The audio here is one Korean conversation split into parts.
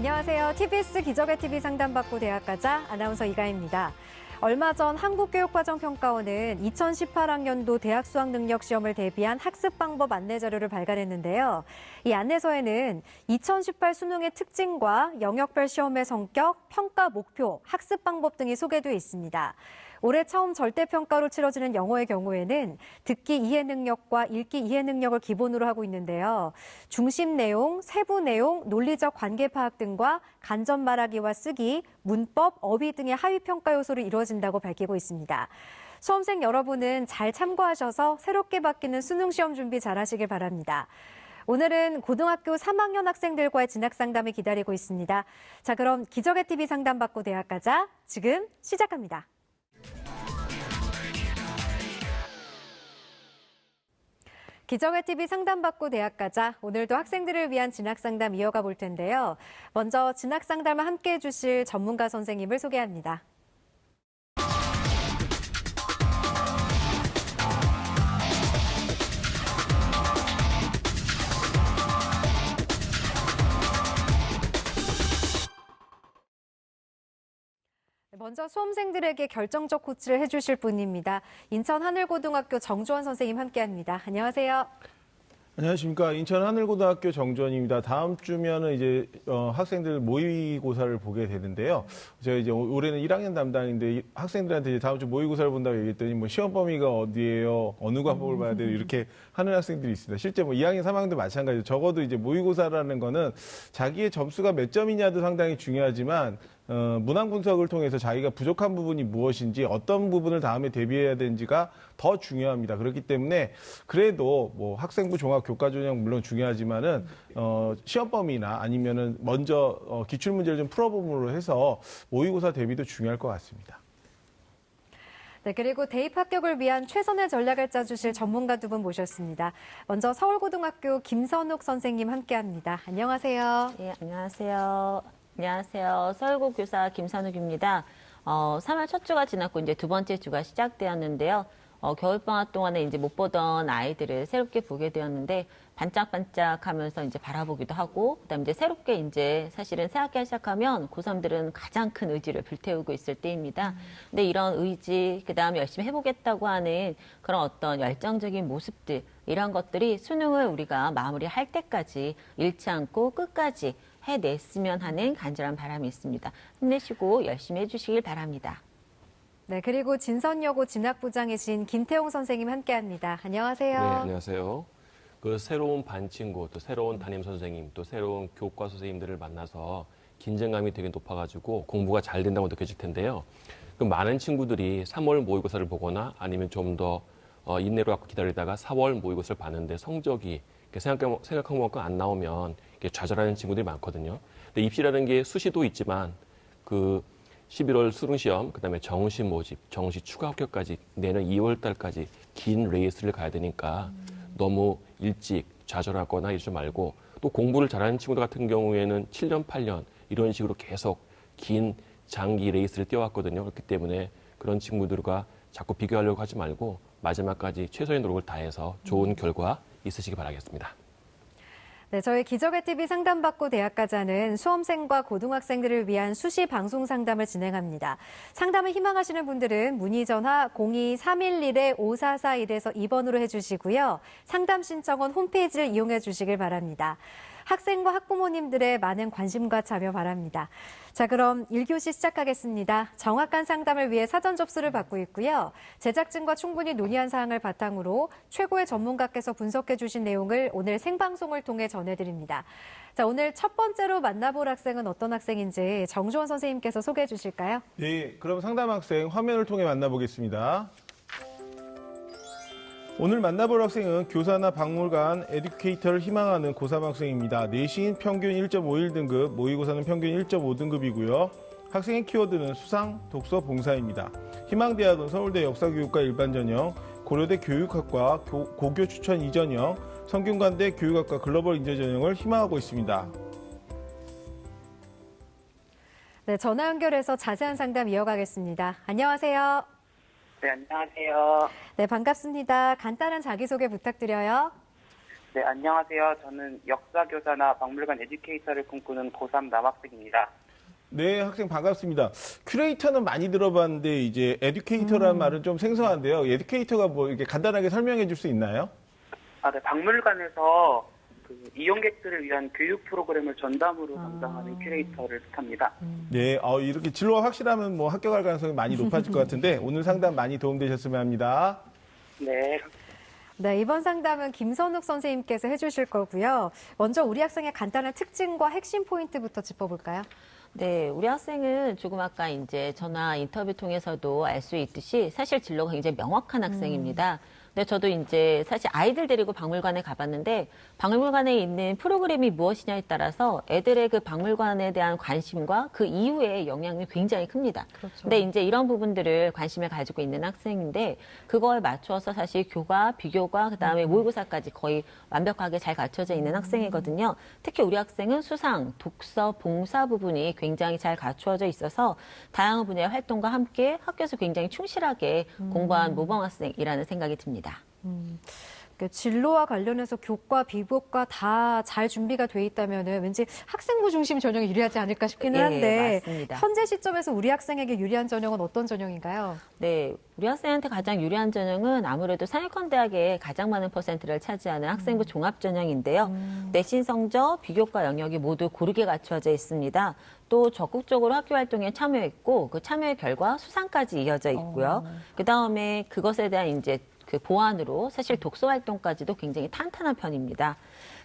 안녕하세요. TBS 기적의 TV 상담받고 대학가자 아나운서 이가희입니다. 얼마 전 한국교육과정평가원은 2018학년도 대학 수학능력시험을 대비한 학습 방법 안내 자료를 발간했는데요. 이 안내서에는 2018 수능의 특징과 영역별 시험의 성격, 평가 목표, 학습 방법 등이 소개되어 있습니다. 올해 처음 절대평가로 치러지는 영어의 경우에는 듣기 이해 능력과 읽기 이해 능력을 기본으로 하고 있는데요. 중심 내용, 세부 내용, 논리적 관계 파악 등과 간접 말하기와 쓰기, 문법, 어휘 등의 하위 평가 요소로 이루어진다고 밝히고 있습니다. 수험생 여러분은 잘 참고하셔서 새롭게 바뀌는 수능 시험 준비 잘하시길 바랍니다. 오늘은 고등학교 3학년 학생들과의 진학 상담이 기다리고 있습니다. 자, 그럼 기적의 TV 상담받고 대학 가자. 지금 시작합니다. 기적의 TV 상담받고 대학 가자. 오늘도 학생들을 위한 진학 상담 이어가 볼 텐데요. 먼저 진학 상담을 함께해 주실 전문가 선생님을 소개합니다. 먼저 수험생들에게 결정적 코치를 해주실 분입니다. 인천 하늘고등학교 정주원 선생님 함께합니다. 안녕하세요. 안녕하십니까. 인천 하늘고등학교 정주원입니다. 다음 주면은 이제 학생들 모의고사를 보게 되는데요. 제가 이제 올해는 1학년 담당인데 학생들한테 이제 다음 주 모의고사를 본다고 얘기했더니 뭐 시험 범위가 어디예요? 어느 과목을 봐야 돼요? 이렇게 하는 학생들이 있습니다. 실제 뭐 2학년, 3학년도 마찬가지로 적어도 이제 모의고사라는 거는 자기의 점수가 몇 점이냐도 상당히 중요하지만 문항 분석을 통해서 자기가 부족한 부분이 무엇인지 어떤 부분을 다음에 대비해야 되는지가 더 중요합니다. 그렇기 때문에 그래도 뭐 학생부 종합 교과 전형 물론 중요하지만은 시험 범위나 아니면은 먼저 기출 문제를 좀 풀어봄으로 해서 모의고사 대비도 중요할 것 같습니다. 네, 그리고 대입 합격을 위한 최선의 전략을 짜주실 전문가 두 분 모셨습니다. 먼저 서울고등학교 김선욱 선생님 함께합니다. 안녕하세요. 네, 안녕하세요. 안녕하세요. 서울고 교사 김선욱입니다. 3월 첫 주가 지났고 이제 두 번째 주가 시작되었는데요. 겨울방학 동안에 이제 못 보던 아이들을 새롭게 보게 되었는데 반짝반짝하면서 이제 바라보기도 하고 그다음에 이제 새롭게 이제 사실은 새학기가 시작하면 고3들은 가장 큰 의지를 불태우고 있을 때입니다. 근데 이런 의지, 그다음에 열심히 해보겠다고 하는 그런 어떤 열정적인 모습들 이런 것들이 수능을 우리가 마무리할 때까지 잃지 않고 끝까지 해냈으면 하는 간절한 바람이 있습니다. 힘내시고 열심히 해주시길 바랍니다. 네, 그리고 진선여고 진학부장이신 김태용 선생님 함께합니다. 안녕하세요. 네, 안녕하세요. 그 새로운 반 친구, 또 새로운 담임 선생님, 또 새로운 교과 선생님들을 만나서 긴장감이 되게 높아가지고 공부가 잘 된다고 느껴질 텐데요. 그 많은 친구들이 3월 모의고사를 보거나 아니면 좀 더 인내로 갖고 기다리다가 4월 모의고사를 봤는데 성적이 생각한 만큼 안 나오면 좌절하는 친구들이 많거든요. 근데 입시라는 게 수시도 있지만 그 11월 수능시험, 그다음에 정시 모집, 정시 추가 합격까지 내년 2월 달까지 긴 레이스를 가야 되니까 너무 일찍 좌절하거나 이러지 말고 또 공부를 잘하는 친구들 같은 경우에는 7년, 8년 이런 식으로 계속 긴 장기 레이스를 뛰어왔거든요. 그렇기 때문에 그런 친구들과 자꾸 비교하려고 하지 말고 마지막까지 최선의 노력을 다해서 좋은 결과 있으시기 바라겠습니다. 네, 저희 기적의 TV 상담받고 대학 가자는 수험생과 고등학생들을 위한 수시 방송 상담을 진행합니다. 상담을 희망하시는 분들은 문의 전화 02-311-5441에서 2번으로 해주시고요. 상담 신청은 홈페이지를 이용해 주시길 바랍니다. 학생과 학부모님들의 많은 관심과 참여 바랍니다. 자, 그럼 1교시 시작하겠습니다. 정확한 상담을 위해 사전 접수를 받고 있고요. 제작진과 충분히 논의한 사항을 바탕으로 최고의 전문가께서 분석해 주신 내용을 오늘 생방송을 통해 전해드립니다. 자, 오늘 첫 번째로 만나볼 학생은 어떤 학생인지 정주원 선생님께서 소개해 주실까요? 네, 그럼 상담 학생 화면을 통해 만나보겠습니다. 오늘 만나볼 학생은 교사나 박물관, 에듀케이터를 희망하는 고3 학생입니다. 내신 평균 1.51등급, 모의고사는 평균 1.5등급이고요. 학생의 키워드는 수상, 독서, 봉사입니다. 희망대학은 서울대 역사교육과 일반전형, 고려대 교육학과 고교 추천 2전형, 성균관대 교육학과 글로벌 인재전형을 희망하고 있습니다. 네, 전화 연결해서 자세한 상담 이어가겠습니다. 안녕하세요. 네, 안녕하세요. 네, 반갑습니다. 간단한 자기소개 부탁드려요. 네, 안녕하세요. 저는 역사교사나 박물관 에듀케이터를 꿈꾸는 고3 남학생입니다. 네, 학생 반갑습니다. 큐레이터는 많이 들어봤는데 이제 에듀케이터라는 말은 좀 생소한데요. 에듀케이터가 뭐 이렇게 간단하게 설명해 줄 수 있나요? 네, 박물관에서 그 이용객들을 위한 교육 프로그램을 전담으로 담당하는 큐레이터를 뜻합니다. 네, 이렇게 진로가 확실하면 뭐 합격할 가능성이 많이 높아질 것 같은데 오늘 상담 많이 도움되셨으면 합니다. 네, 네, 이번 상담은 김선욱 선생님께서 해주실 거고요. 먼저 우리 학생의 간단한 특징과 핵심 포인트부터 짚어볼까요? 네, 우리 학생은 조금 아까 이제 전화 인터뷰 통해서도 알 수 있듯이 사실 진로가 굉장히 명확한 학생입니다. 근데 저도 이제 사실 아이들 데리고 박물관에 가봤는데 박물관에 있는 프로그램이 무엇이냐에 따라서 애들의 그 박물관에 대한 관심과 그 이후에 영향이 굉장히 큽니다. 그렇죠. 근데 이제 이런 부분들을 관심을 가지고 있는 학생인데 그거에 맞춰서 사실 교과, 비교과, 그다음에 모의고사까지 거의 완벽하게 잘 갖춰져 있는 학생이거든요. 특히 우리 학생은 수상, 독서, 봉사 부분이 굉장히 잘 갖추어져 있어서 다양한 분야의 활동과 함께 학교에서 굉장히 충실하게 공부한 모범 학생이라는 생각이 듭니다. 진로와 관련해서 교과, 비교과 다 잘 준비가 돼 있다면 왠지 학생부 중심 전형이 유리하지 않을까 싶기는 예, 한데 맞습니다. 현재 시점에서 우리 학생에게 유리한 전형은 어떤 전형인가요? 네, 우리 학생한테 가장 유리한 전형은 아무래도 상위권대학에 가장 많은 퍼센트를 차지하는 학생부 종합 전형인데요. 내신 성적, 비교과 영역이 모두 고르게 갖추어져 있습니다. 또 적극적으로 학교 활동에 참여했고 그 참여의 결과 수상까지 이어져 있고요. 그 다음에 그것에 대한 이제 그 보완으로 사실 독서 활동까지도 굉장히 탄탄한 편입니다.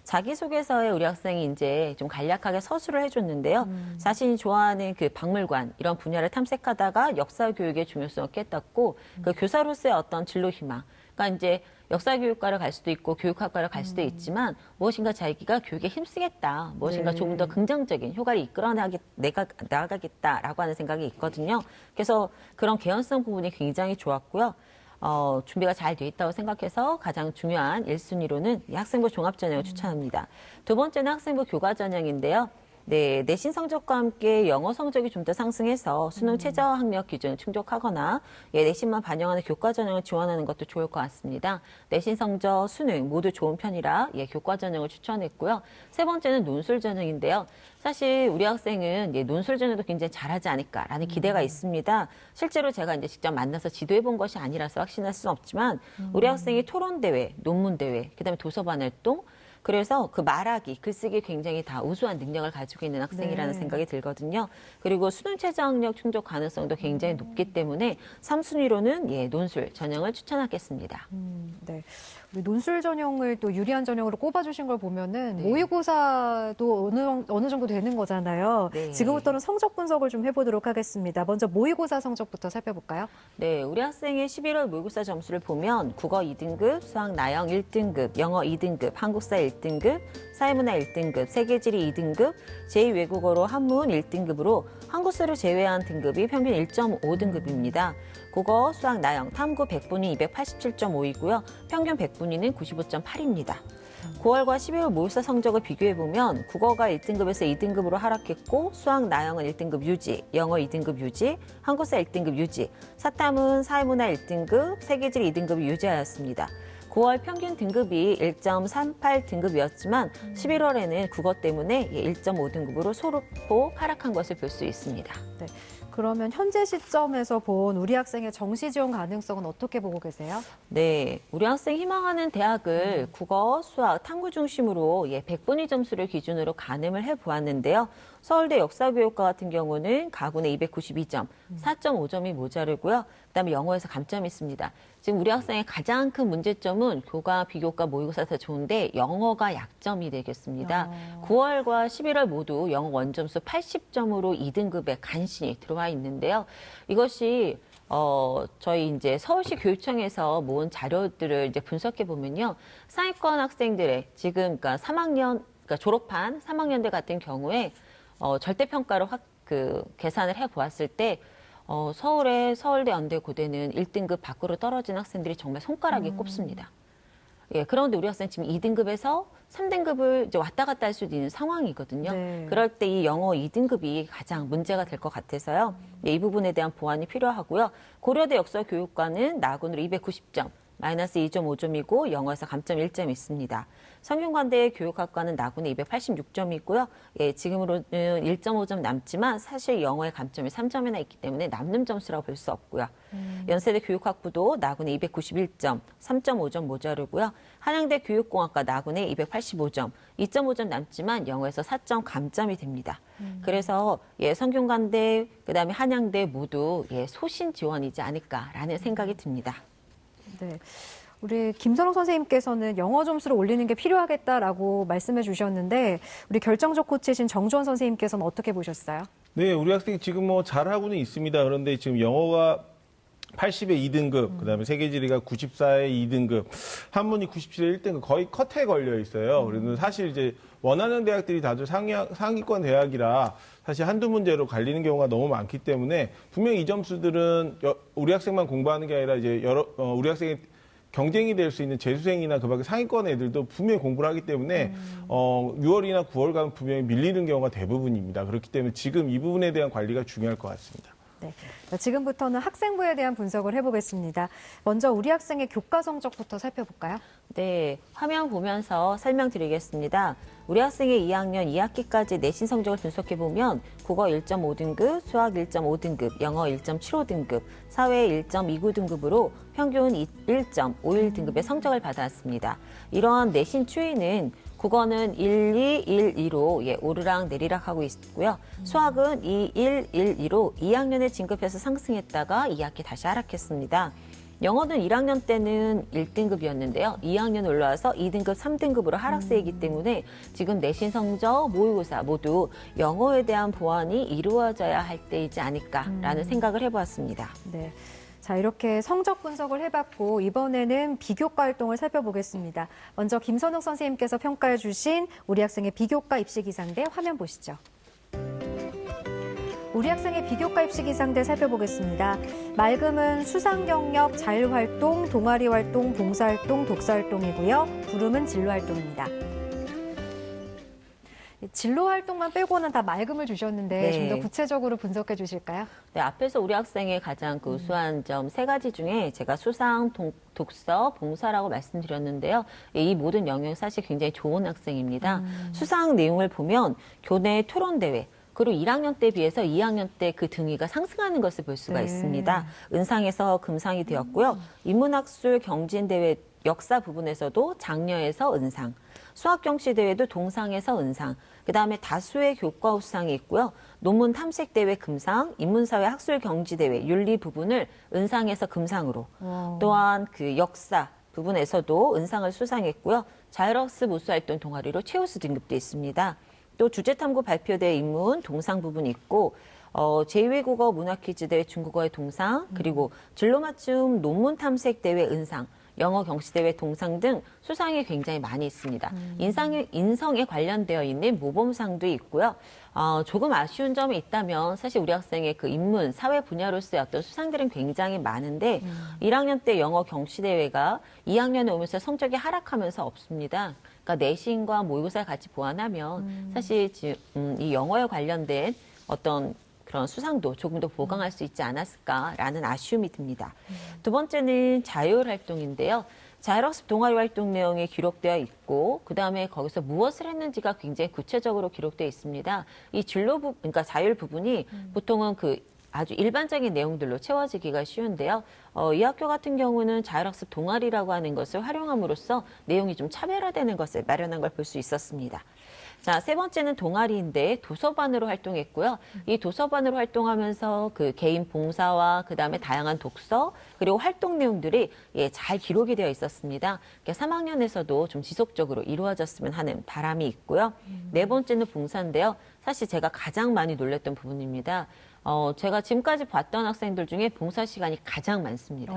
자기소개서에 우리 학생이 이제 좀 간략하게 서술을 해줬는데요. 자신이 좋아하는 그 박물관 이런 분야를 탐색하다가 역사 교육의 중요성을 깨닫고 그 교사로서의 어떤 진로 희망. 그러니까 이제 역사교육과를 갈 수도 있고 교육학과를 갈 수도 있지만 무엇인가 자기가 교육에 힘쓰겠다. 무엇인가 네. 조금 더 긍정적인 효과를 내가 나아가겠다라고 하는 생각이 있거든요. 그래서 그런 개연성 부분이 굉장히 좋았고요. 준비가 잘 돼 있다고 생각해서 가장 중요한 1순위로는 이 학생부 종합전형을 추천합니다. 두 번째는 학생부 교과전형인데요. 네, 내신 성적과 함께 영어 성적이 좀 더 상승해서 수능 최저 학력 기준을 충족하거나 내신만 반영하는 교과 전형을 지원하는 것도 좋을 것 같습니다. 내신 성적, 수능 모두 좋은 편이라 교과 전형을 추천했고요. 세 번째는 논술 전형인데요. 사실 우리 학생은 논술 전형도 굉장히 잘하지 않을까라는 기대가 있습니다. 실제로 제가 이제 직접 만나서 지도해 본 것이 아니라서 확신할 수는 없지만 우리 학생이 토론 대회, 논문 대회, 그다음에 도서관 활동 그래서 그 말하기, 글쓰기 굉장히 다 우수한 능력을 가지고 있는 학생이라는 네. 생각이 들거든요. 그리고 수능 최저 학력 충족 가능성도 굉장히 높기 때문에 3순위로는 논술 전형을 추천하겠습니다. 네. 우리 논술 전형을 또 유리한 전형으로 꼽아주신 걸 보면은 네. 모의고사도 어느 정도 되는 거잖아요. 네. 지금부터는 성적 분석을 좀 해보도록 하겠습니다. 먼저 모의고사 성적부터 살펴볼까요? 네, 우리 학생의 11월 모의고사 점수를 보면 국어 2등급, 수학 나영 1등급, 영어 2등급, 한국사 1등급, 사회문화 1등급, 세계지리 2등급, 제2외국어로 한문 1등급으로 한국사를 제외한 등급이 평균 1.5등급입니다. 국어, 수학, 나영, 탐구 100분위 287.5이고요. 평균 100분위는 95.8입니다. 9월과 12월 모의고사 성적을 비교해보면 국어가 1등급에서 2등급으로 하락했고 수학, 나영은 1등급 유지, 영어 2등급 유지, 한국사 1등급 유지, 사탐은 사회문화 1등급, 세계지리 2등급이 유지하였습니다. 9월 평균 등급이 1.38 등급이었지만 11월에는 국어 때문에 1.5등급으로 소폭 하락한 것을 볼 수 있습니다. 네. 그러면 현재 시점에서 본 우리 학생의 정시 지원 가능성은 어떻게 보고 계세요? 네, 우리 학생 희망하는 대학을 국어, 수학, 탐구 중심으로 100분위 점수를 기준으로 가늠을 해보았는데요. 서울대 역사교육과 같은 경우는 가군에 292점, 4.5점이 모자르고요. 그다음에 영어에서 감점이 있습니다. 지금 우리 학생의 가장 큰 문제점은 교과, 비교과, 모의고사 다 좋은데 영어가 약점이 되겠습니다. 9월과 11월 모두 영어 원점수 80점으로 2등급에 간신히 들어와 있는데요. 이것이 저희 이제 서울시 교육청에서 모은 자료들을 이제 분석해 보면요. 상위권 학생들의 지금 그러니까 3학년, 그러니까 졸업한 3학년들 같은 경우에 절대평가로 계산을 해 보았을 때 서울의 서울대, 연대, 고대는 1등급 밖으로 떨어진 학생들이 정말 손가락에 꼽습니다. 그런데 우리 학생 지금 2등급에서 3등급을 이제 왔다 갔다 할 수도 있는 상황이거든요. 네. 그럴 때 이 영어 2등급이 가장 문제가 될 것 같아서요. 이 부분에 대한 보완이 필요하고요. 고려대 역사교육과는 나군으로 290점, 마이너스 2.5점이고 영어에서 감점 1점 있습니다. 성균관대 교육학과는 나군에 286점이 있고요. 예, 지금으로는 1.5점 남지만 사실 영어의 감점이 3점이나 있기 때문에 남는 점수라고 볼 수 없고요. 연세대 교육학부도 나군에 291점, 3.5점 모자르고요. 한양대 교육공학과 나군에 285점, 2.5점 남지만 영어에서 4점 감점이 됩니다. 그래서 예, 성균관대, 그다음에 한양대 모두 예, 소신 지원이지 않을까라는 생각이 듭니다. 네. 우리 김선욱 선생님께서는 영어 점수를 올리는 게 필요하겠다라고 말씀해 주셨는데 우리 결정적 코치이신 정주원 선생님께서는 어떻게 보셨어요? 네, 우리 학생이 지금 뭐 잘하고는 있습니다. 그런데 지금 영어가 80에 2등급, 그다음에 세계지리가 94에 2등급, 한문이 97에 1등급, 거의 컷에 걸려 있어요. 그래서 사실 이제 원하는 대학들이 다들 상위권 대학이라 사실 한두 문제로 갈리는 경우가 너무 많기 때문에 분명히 이 점수들은 우리 학생만 공부하는 게 아니라 이제 우리 학생이 경쟁이 될 수 있는 재수생이나 그 밖에 상위권 애들도 분명히 공부를 하기 때문에 6월이나 9월 가면 분명히 밀리는 경우가 대부분입니다. 그렇기 때문에 지금 이 부분에 대한 관리가 중요할 것 같습니다. 네. 자, 지금부터는 학생부에 대한 분석을 해보겠습니다. 먼저 우리 학생의 교과 성적부터 살펴볼까요? 네, 화면 보면서 설명드리겠습니다. 우리 학생의 2학년 2학기까지 내신 성적을 분석해보면 국어 1.5등급, 수학 1.5등급, 영어 1.75등급, 사회 1.29등급으로 평균 1.51등급의 성적을 받았습니다. 이러한 내신 추이는 국어는 1, 2, 1, 2로 예, 오르락 내리락 하고 있고요. 수학은 2, 1, 1, 2로 2학년에 진급해서 상승했다가 2학기 다시 하락했습니다. 영어는 1학년 때는 1등급이었는데요. 2학년 올라와서 2등급, 3등급으로 하락세이기 때문에 지금 내신 성적, 모의고사 모두 영어에 대한 보완이 이루어져야 할 때이지 않을까라는 생각을 해보았습니다. 네. 자, 이렇게 성적 분석을 해봤고 이번에는 비교과 활동을 살펴보겠습니다. 먼저 김선욱 선생님께서 평가해 주신 우리 학생의 비교과 입시 기상대 화면 보시죠. 우리 학생의 비교과 입시 기상대 살펴보겠습니다. 맑음은 수상 경력, 자율활동, 동아리 활동, 봉사활동, 독서활동이고요. 구름은 진로활동입니다. 진로 활동만 빼고는 다 맑음을 주셨는데 네. 좀 더 구체적으로 분석해 주실까요? 네, 앞에서 우리 학생의 가장 그 우수한 점 3가지 중에 제가 수상, 독서, 봉사라고 말씀드렸는데요. 이 모든 영역이 사실 굉장히 좋은 학생입니다. 수상 내용을 보면 교내 토론대회, 그리고 1학년 때 비해서 2학년 때 그 등위가 상승하는 것을 볼 수가 네. 있습니다. 은상에서 금상이 되었고요. 인문학술 경진대회 역사 부분에서도 장려에서 은상, 수학경시대회도 동상에서 은상, 그다음에 다수의 교과 우수상이 있고요. 논문 탐색대회 금상, 인문사회 학술경지대회 윤리 부분을 은상에서 금상으로, 또한 그 역사 부분에서도 은상을 수상했고요. 자율학습 우수활동 동아리로 최우수 등급도 있습니다. 또 주제탐구 발표대 인문 동상 부분이 있고 제2외국어 문화퀴즈대회 중국어의 동상, 그리고 진로맞춤 논문 탐색대회 은상, 영어 경시대회 동상 등 수상이 굉장히 많이 있습니다. 인성에 관련되어 있는 모범상도 있고요. 조금 아쉬운 점이 있다면 사실 우리 학생의 그 인문, 사회 분야로서의 어떤 수상들은 굉장히 많은데 1학년 때 영어 경시대회가 2학년에 오면서 성적이 하락하면서 없습니다. 그러니까 내신과 모의고사를 같이 보완하면 사실 이 영어에 관련된 어떤 그런 수상도 조금 더 보강할 수 있지 않았을까라는 아쉬움이 듭니다. 두 번째는 자율활동인데요. 자율학습 동아리 활동 내용이 기록되어 있고 그다음에 거기서 무엇을 했는지가 굉장히 구체적으로 기록되어 있습니다. 이 진로 부분, 그러니까 자율 부분이 보통은 그 아주 일반적인 내용들로 채워지기가 쉬운데요. 이 학교 같은 경우는 자율학습 동아리라고 하는 것을 활용함으로써 내용이 좀 차별화되는 것을 마련한 걸 볼 수 있었습니다. 자, 세 번째는 동아리인데 도서반으로 활동했고요. 이 도서반으로 활동하면서 그 개인 봉사와 그다음에 다양한 독서 그리고 활동 내용들이 잘 기록이 되어 있었습니다. 3학년에서도 좀 지속적으로 이루어졌으면 하는 바람이 있고요. 네 번째는 봉사인데요. 사실 제가 가장 많이 놀랐던 부분입니다. 제가 지금까지 봤던 학생들 중에 봉사 시간이 가장 많습니다.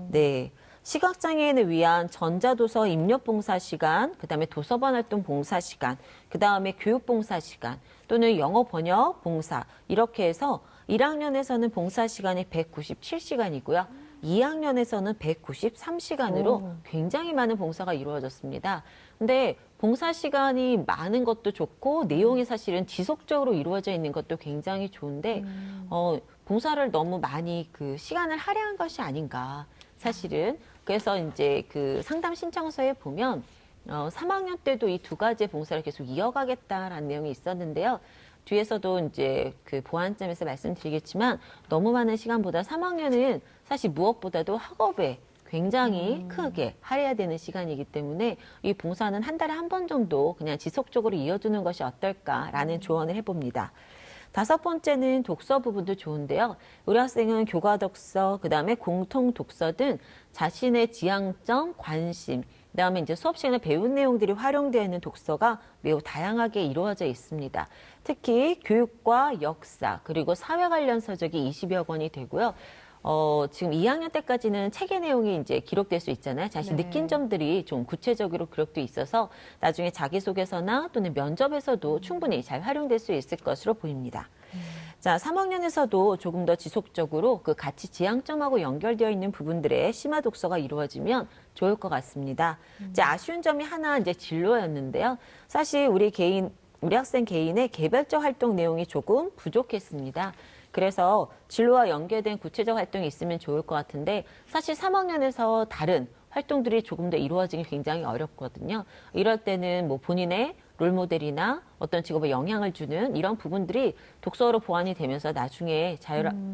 네. 시각장애인을 위한 전자도서 입력 봉사 시간, 그다음에 도서관 활동 봉사 시간, 그다음에 교육 봉사 시간, 또는 영어 번역 봉사 이렇게 해서 1학년에서는 봉사 시간이 197시간이고요. 2학년에서는 193시간으로 굉장히 많은 봉사가 이루어졌습니다. 근데 봉사 시간이 많은 것도 좋고 내용이 사실은 지속적으로 이루어져 있는 것도 굉장히 좋은데 봉사를 너무 많이 그 시간을 할애한 것이 아닌가. 사실은 그래서 이제 그 상담 신청서에 보면 3학년 때도 이 두 가지의 봉사를 계속 이어가겠다라는 내용이 있었는데요. 뒤에서도 이제 그 보완점에서 말씀드리겠지만 너무 많은 시간보다 3학년은 사실 무엇보다도 학업에 굉장히 크게 할애해야 되는 시간이기 때문에 이 봉사는 한 달에 한 번 정도 그냥 지속적으로 이어주는 것이 어떨까라는 조언을 해봅니다. 5번째는 독서 부분도 좋은데요. 우리 학생은 교과 독서, 그다음에 공통 독서 등 자신의 지향점, 관심, 그다음에 이제 수업 시간에 배운 내용들이 활용되어 있는 독서가 매우 다양하게 이루어져 있습니다. 특히 교육과 역사, 그리고 사회 관련 서적이 20여 권이 되고요. 지금 2학년 때까지는 책의 내용이 이제 기록될 수 있잖아요. 자신 네. 느낀 점들이 좀 구체적으로 기록돼 있어서 나중에 자기소개서나 또는 면접에서도 충분히 잘 활용될 수 있을 것으로 보입니다. 자, 3학년에서도 조금 더 지속적으로 그 가치 지향점하고 연결되어 있는 부분들의 심화 독서가 이루어지면 좋을 것 같습니다. 이제 아쉬운 점이 하나 이제 진로였는데요. 사실 우리 학생 개인의 개별적 활동 내용이 조금 부족했습니다. 그래서 진로와 연계된 구체적 활동이 있으면 좋을 것 같은데 사실 3학년에서 다른 활동들이 조금 더 이루어지기 굉장히 어렵거든요. 이럴 때는 뭐 본인의 롤모델이나 어떤 직업에 영향을 주는 이런 부분들이 독서로 보완이 되면서 나중에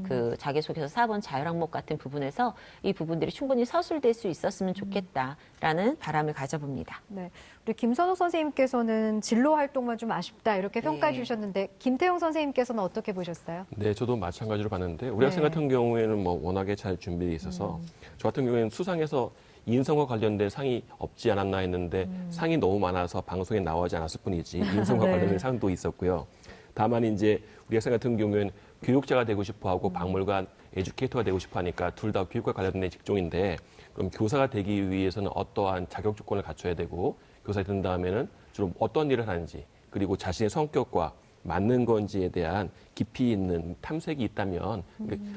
그 자기소개서 4번 자율항목 같은 부분에서 이 부분들이 충분히 서술될 수 있었으면 좋겠다라는 바람을 가져봅니다. 네, 우리 김선욱 선생님께서는 진로 활동만 좀 아쉽다 이렇게 평가해 네. 주셨는데 김태용 선생님께서는 어떻게 보셨어요? 네, 저도 마찬가지로 봤는데 우리 네. 학생 같은 경우에는 뭐 워낙에 잘 준비되어 있어서 저 같은 경우에는 수상해서 인성과 관련된 상이 없지 않았나 했는데 상이 너무 많아서 방송에 나오지 않았을 뿐이지 인성과 네. 관련된 상도 있었고요. 다만 이제 우리 학생 같은 경우에는 교육자가 되고 싶어하고 박물관 에듀케이터가 되고 싶어하니까 둘 다 교육과 관련된 직종인데 그럼 교사가 되기 위해서는 어떠한 자격 조건을 갖춰야 되고 교사가 된 다음에는 주로 어떤 일을 하는지 그리고 자신의 성격과 맞는 건지에 대한 깊이 있는 탐색이 있다면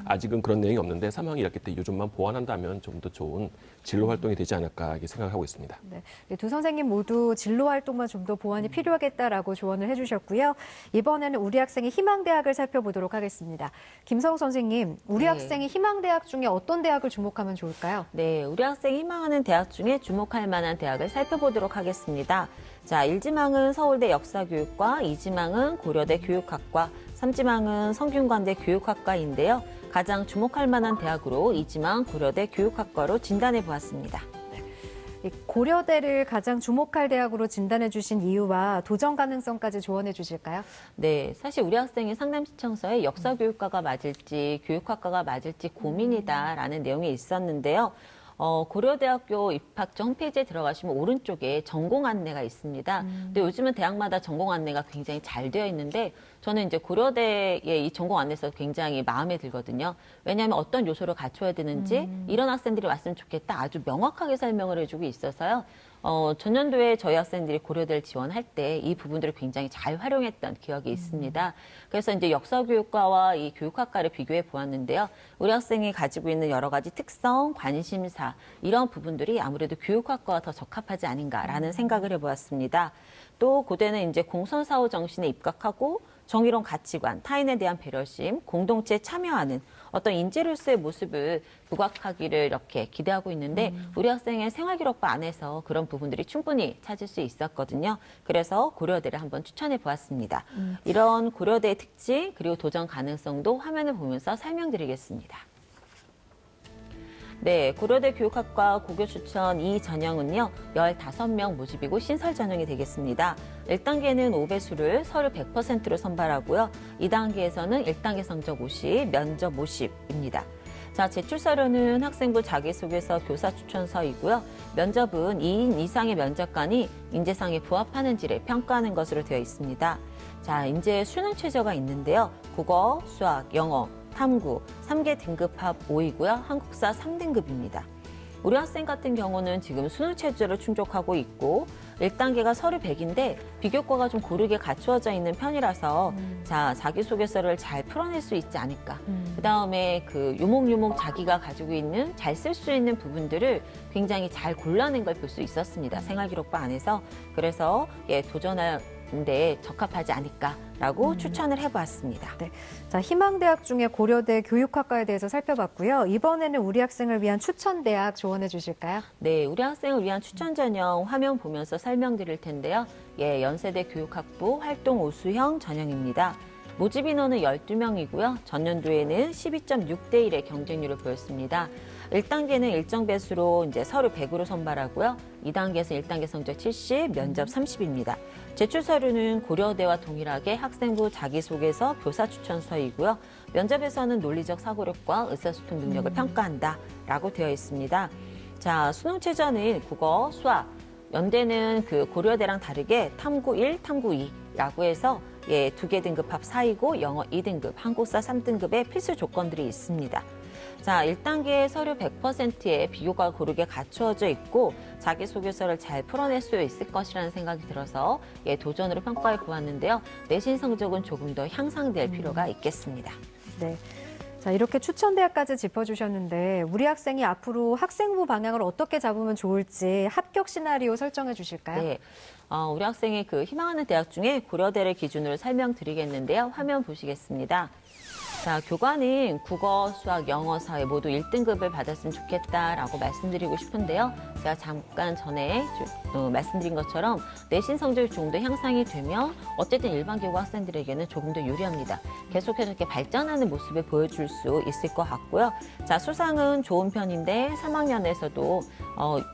아직은 그런 내용이 없는데 3학년 1학기 때 요즘만 보완한다면 좀 더 좋은 진로 활동이 되지 않을까 이렇게 생각하고 있습니다. 네, 두 선생님 모두 진로 활동만 좀 더 보완이 필요하겠다라고 조언을 해주셨고요. 이번에는 우리 학생의 희망대학을 살펴보도록 하겠습니다. 김성욱 선생님, 우리 네. 학생이 희망대학 중에 어떤 대학을 주목하면 좋을까요? 네, 우리 학생이 희망하는 대학 중에 주목할 만한 대학을 살펴보도록 하겠습니다. 자, 1지망은 서울대 역사교육과, 2지망은 고려대 교육학과, 3지망은 성균관대 교육학과인데요. 가장 주목할 만한 대학으로 2지망 고려대 교육학과로 진단해 보았습니다. 이 고려대를 가장 주목할 대학으로 진단해 주신 이유와 도전 가능성까지 조언해 주실까요? 네, 사실 우리 학생의 상담 신청서에 역사교육과가 맞을지 교육학과가 맞을지 고민이다라는 내용이 있었는데요. 고려대학교 입학처 홈페이지에 들어가시면 오른쪽에 전공 안내가 있습니다. 근데 요즘은 대학마다 전공 안내가 굉장히 잘 되어 있는데 저는 이제 고려대의 이 전공 안내서 굉장히 마음에 들거든요. 왜냐하면 어떤 요소를 갖춰야 되는지 이런 학생들이 왔으면 좋겠다 아주 명확하게 설명을 해주고 있어서요. 전년도에 저희 학생들이 고려대를 지원할 때 이 부분들을 굉장히 잘 활용했던 기억이 있습니다. 그래서 이제 역사교육과와 이 교육학과를 비교해 보았는데요. 우리 학생이 가지고 있는 여러 가지 특성, 관심사 이런 부분들이 아무래도 교육학과와 더 적합하지 않은가라는 생각을 해보았습니다. 또 고대는 이제 공선사후 정신에 입각하고 정의로운 가치관, 타인에 대한 배려심, 공동체에 참여하는 어떤 인재로서의 모습을 부각하기를 이렇게 기대하고 있는데 우리 학생의 생활기록부 안에서 그런 부분들이 충분히 찾을 수 있었거든요. 그래서 고려대를 한번 추천해 보았습니다. 이런 고려대의 특징 그리고 도전 가능성도 화면을 보면서 설명드리겠습니다. 네, 고려대 교육학과 고교 추천 2전형은요, 15명 모집이고 신설 전형이 되겠습니다. 1단계는 5배수를 서류 100%로 선발하고요. 2단계에서는 1단계 성적 50, 면접 50입니다. 자, 제출 서류는 학생부 자기소개서, 교사 추천서이고요. 면접은 2인 이상의 면접관이 인재상에 부합하는지를 평가하는 것으로 되어 있습니다. 자, 이제 수능 최저가 있는데요. 국어, 수학, 영어, 탐구 3개 등급합 5이고요. 한국사 3등급입니다. 우리 학생 같은 경우는 지금 수능 최저를 충족하고 있고 1단계가 서류 100인데 비교과가 좀 고르게 갖추어져 있는 편이라서 자, 자기소개서를 잘 풀어낼 수 있지 않을까. 그다음에 그 요목요목 자기가 가지고 있는 잘 쓸 수 있는 부분들을 굉장히 잘 골라낸 걸 볼 수 있었습니다. 생활기록부 안에서. 그래서 도전할 하는데 적합하지 않을까라고 추천을 해보았습니다. 네. 자, 희망대학 중에 고려대 교육학과에 대해서 살펴봤고요. 이번에는 우리 학생을 위한 추천대학 조언해 주실까요? 네, 우리 학생을 위한 추천 전형 화면 보면서 설명드릴 텐데요. 예, 연세대 교육학부 활동 우수형 전형입니다. 모집 인원은 12명이고요. 전년도에는 12.6대 1의 경쟁률을 보였습니다. 1단계는 일정 배수로 이제 서류 100으로 선발하고요. 2단계에서 1단계 성적 70, 면접 30입니다. 제출 서류는 고려대와 동일하게 학생부 자기소개서, 교사 추천서이고요. 면접에서는 논리적 사고력과 의사소통 능력을 평가한다라고 되어 있습니다. 자, 수능 최저는 국어, 수학, 연대는 그 고려대랑 다르게 탐구 1, 탐구 2라고 해서 예, 2개 등급 합 4이고 영어 2등급, 한국사 3등급의 필수 조건들이 있습니다. 자, 1단계 서류 100%의 비교가 고르게 갖추어져 있고 자기소개서를 잘 풀어낼 수 있을 것이라는 생각이 들어서 예, 도전으로 평가해 보았는데요. 내신 성적은 조금 더 향상될 필요가 있겠습니다. 네. 자, 이렇게 추천대학까지 짚어주셨는데 우리 학생이 앞으로 학생부 방향을 어떻게 잡으면 좋을지 합격 시나리오 설정해 주실까요? 네. 우리 학생이 그 희망하는 대학 중에 고려대를 기준으로 설명드리겠는데요. 화면 보시겠습니다. 자, 교과는 국어, 수학, 영어, 사회 모두 1등급을 받았으면 좋겠다라고 말씀드리고 싶은데요. 제가 잠깐 전에 말씀드린 것처럼 내신 성적이 조금 더 향상이 되면 어쨌든 일반 교과 학생들에게는 조금 더 유리합니다. 계속해서 이렇게 발전하는 모습을 보여줄 수 있을 것 같고요. 자, 수상은 좋은 편인데 3학년에서도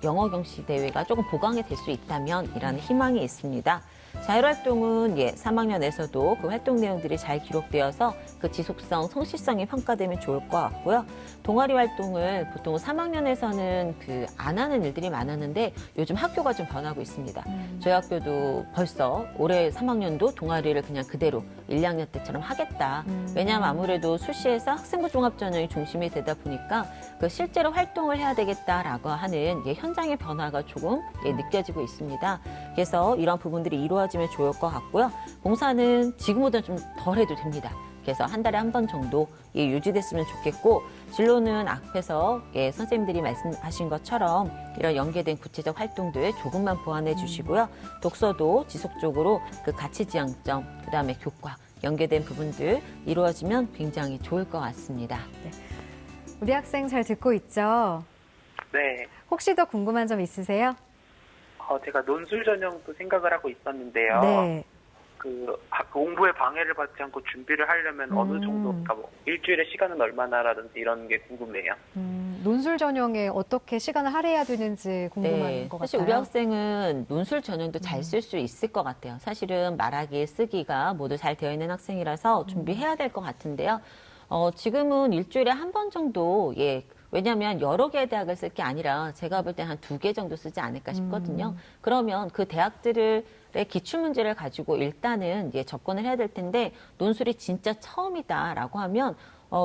영어 경시 대회가 조금 보강이 될 수 있다면 이라는 희망이 있습니다. 자율활동은 3학년에서도 그 활동 내용들이 잘 기록되어서 그 지속성, 성실성이 평가되면 좋을 것 같고요. 동아리 활동을 보통 3학년에서는 그 안 하는 일들이 많았는데 요즘 학교가 좀 변하고 있습니다. 저희 학교도 벌써 올해 3학년도 동아리를 그냥 그대로 1, 2학년 때처럼 하겠다. 왜냐하면 아무래도 수시에서 학생부 종합전형이 중심이 되다 보니까 그 실제로 활동을 해야 되겠다라고 하는 현장의 변화가 조금 느껴지고 있습니다. 그래서 이런 부분들이 이루어지면 좋을 것 같고요. 봉사는 지금보다 좀 덜 해도 됩니다. 그래서 한 달에 한 번 정도 유지됐으면 좋겠고 진로는 앞에서 선생님들이 말씀하신 것처럼 이런 연계된 구체적 활동들 조금만 보완해 주시고요. 독서도 지속적으로 그 가치 지향점, 그다음에 교과 연계된 부분들 이루어지면 굉장히 좋을 것 같습니다. 네. 우리 학생 잘 듣고 있죠? 네. 혹시 더 궁금한 점 있으세요? 제가 논술 전형도 생각을 하고 있었는데요. 네. 그 공부에 방해를 받지 않고 준비를 하려면 어느 정도, 그러니까 뭐 일주일에 시간은 얼마나라든지 이런 게 궁금해요. 논술 전형에 어떻게 시간을 할애해야 되는지 궁금한 것 사실 같아요. 우리 학생은 논술 전형도 잘 쓸 수 있을 것 같아요. 사실은 말하기, 쓰기가 모두 잘 되어 있는 학생이라서 준비해야 될 것 같은데요. 지금은 일주일에 한 번 정도 왜냐하면 여러 개의 대학을 쓸 게 아니라 제가 볼 때 한 2개 정도 쓰지 않을까 싶거든요. 그러면 그 대학들의 기출문제를 가지고 일단은 접근을 해야 될 텐데 논술이 진짜 처음이다라고 하면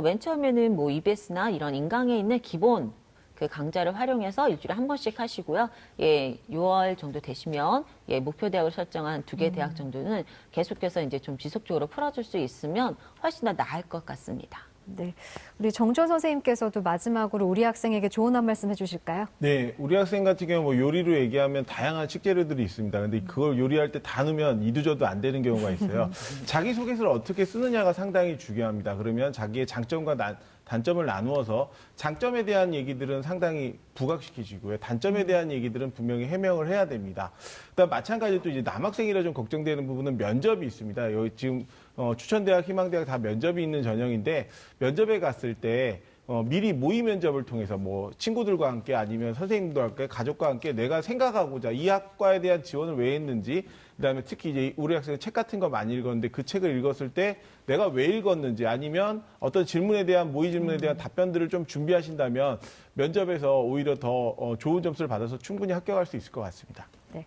맨 처음에는 뭐 EBS나 이런 인강에 있는 기본 그 강좌를 활용해서 일주일에 한 번씩 하시고요. 6월 정도 되시면 목표 대학을 설정한 2개 대학 정도는 계속해서 이제 좀 지속적으로 풀어줄 수 있으면 훨씬 더 나을 것 같습니다. 네, 우리 정주원 선생님께서도 마지막으로 우리 학생에게 조언 한 말씀 해주실까요? 네, 우리 학생 같은 경우 뭐 요리로 얘기하면 다양한 식재료들이 있습니다. 근데 그걸 요리할 때 다 넣으면 이도저도 안 되는 경우가 있어요. 자기소개서를 어떻게 쓰느냐가 상당히 중요합니다. 그러면 자기의 장점과 단점을 나누어서 장점에 대한 얘기들은 상당히 부각시키시고요. 단점에 대한 얘기들은 분명히 해명을 해야 됩니다. 그다음 마찬가지로 또 이제 남학생이라 좀 걱정되는 부분은 면접이 있습니다. 여기 지금 추천대학, 희망대학 다 면접이 있는 전형인데 면접에 갔을 때 미리 모의 면접을 통해서 뭐 친구들과 함께 아니면 선생님들과 함께 가족과 함께 내가 생각하고자 이 학과에 대한 지원을 왜 했는지, 그다음에 특히 이제 우리 학생은 책 같은 거 많이 읽었는데 그 책을 읽었을 때 내가 왜 읽었는지, 아니면 어떤 질문에 대한 모의 질문에 대한 답변들을 좀 준비하신다면 면접에서 오히려 더 좋은 점수를 받아서 충분히 합격할 수 있을 것 같습니다. 네,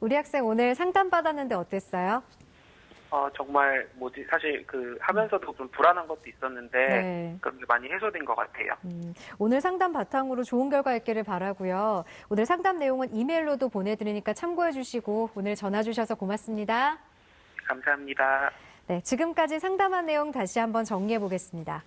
우리 학생 오늘 상담 받았는데 어땠어요? 정말 사실 하면서도 좀 불안한 것도 있었는데 네. 그런 게 많이 해소된 것 같아요. 오늘 상담 바탕으로 좋은 결과 있기를 바라고요. 오늘 상담 내용은 이메일로도 보내드리니까 참고해 주시고 오늘 전화 주셔서 고맙습니다. 감사합니다. 네, 지금까지 상담한 내용 다시 한번 정리해 보겠습니다.